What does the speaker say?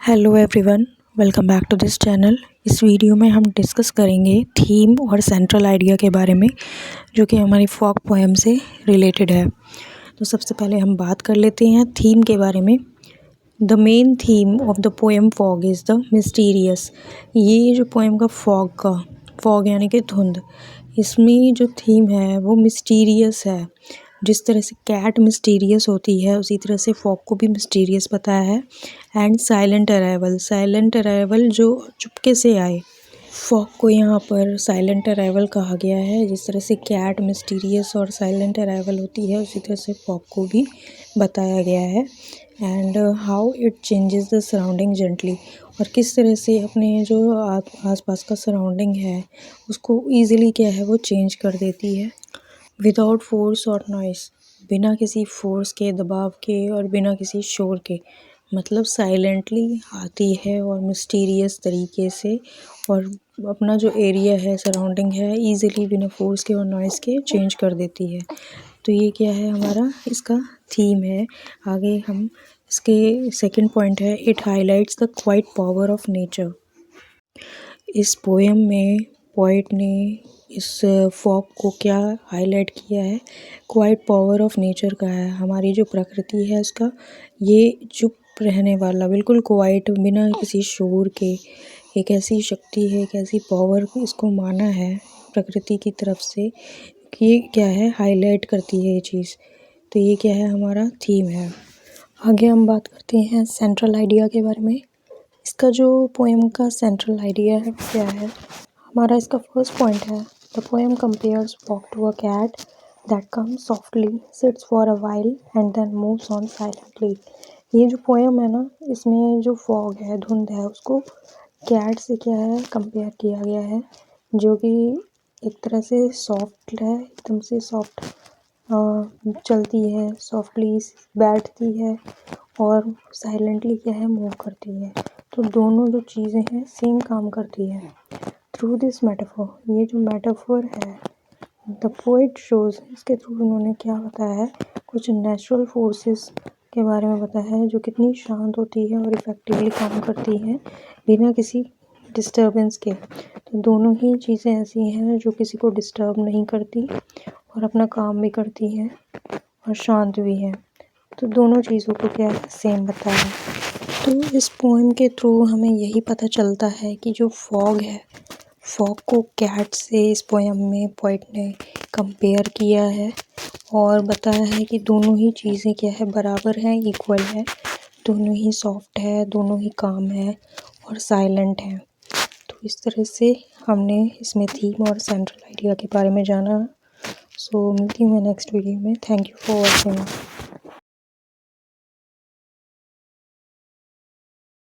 Hello everyone, welcome back to this channel. इस video में हम डिस्कस करेंगे थीम और सेंट्रल आइडिया के बारे में, जो कि हमारी फॉग पोएम से रिलेटेड है। तो सबसे पहले हम बात कर लेते हैं थीम के बारे में। The main theme of the poem fog is the mysterious. ये जो पोएम का फॉग यानी कि धुंध, इसमें जो थीम है वो मिस्टीरियस है। जिस तरह से कैट मिस्टीरियस होती है उसी तरह से फॉग को भी मिस्टीरियस बताया है। एंड साइलेंट अराइवल जो चुपके से आए, फॉग को यहाँ पर साइलेंट अराइवल कहा गया है। जिस तरह से कैट मिस्टीरियस और साइलेंट अराइवल होती है उसी तरह से फॉग को भी बताया गया है। And how it changes the surrounding gently, और किस तरह से अपने जो आसपास का सराउंडिंग है उसको ईजिली क्या है वो चेंज कर देती है। विदाउट फोर्स और नॉइस, बिना किसी फोर्स के, दबाव के और बिना किसी शोर के, मतलब साइलेंटली आती है और मिस्टीरियस तरीके से, और अपना जो एरिया है, सराउंडिंग है, इजीली बिना फोर्स के और नॉइस के चेंज कर देती है। तो ये क्या है, हमारा इसका थीम है। आगे हम इसके सेकंड पॉइंट है, it highlights the quite power of nature. इस पोएम में पोइट ने इस फॉग को क्या हाईलाइट किया है, क्वाइट पावर ऑफ नेचर का है। हमारी जो प्रकृति है उसका ये चुप रहने वाला, बिल्कुल क्वाइट, बिना किसी शोर के, एक ऐसी शक्ति है, एक ऐसी पावर को इसको माना है प्रकृति की तरफ से कि ये क्या है, हाईलाइट करती है ये चीज़। तो ये क्या है, हमारा थीम है। आगे हम बात करते हैं सेंट्रल आइडिया के बारे में। इसका जो पोएम का सेंट्रल आइडिया है क्या है, हमारा इसका फर्स्ट पॉइंट है, the poem compares fog to a cat that comes softly, sits for a while and then moves on silently. ये जो पोएम है ना, इसमें जो फॉग है, धुंध है, उसको कैट से क्या है कंपेयर किया गया है, जो कि एक तरह से सॉफ्ट है, एकदम से सॉफ्ट चलती है, सॉफ्टली बैठती है और साइलेंटली क्या है मूव करती है। तो दोनों जो चीज़ें हैं सेम काम करती है। थ्रू दिस मेटाफोर, ये जो मेटाफोर है, द पोएट शोज, इसके थ्रू उन्होंने क्या बताया है, कुछ नेचुरल फोर्सेस के बारे में बताया है जो कितनी शांत होती है और इफ़ेक्टिवली काम करती हैं बिना किसी डिस्टर्बेंस के। तो दोनों ही चीज़ें ऐसी हैं जो किसी को डिस्टर्ब नहीं करती और अपना काम भी करती हैं और शांत भी हैं। तो दोनों चीज़ों को क्या है, सेम बताया है। तो इस पोएम के थ्रू हमें यही पता चलता है कि जो फॉग है, फॉग को कैट से इस पोएम में पोएट ने कंपेयर किया है और बताया है कि दोनों ही चीज़ें क्या है, बराबर हैं, इक्वल है, दोनों ही सॉफ्ट है, दोनों ही काम है और साइलेंट है। तो इस तरह से हमने इसमें थीम और सेंट्रल आइडिया के बारे में जाना। सो मिलती हूँ मैं नेक्स्ट वीडियो में। Thank you for watching.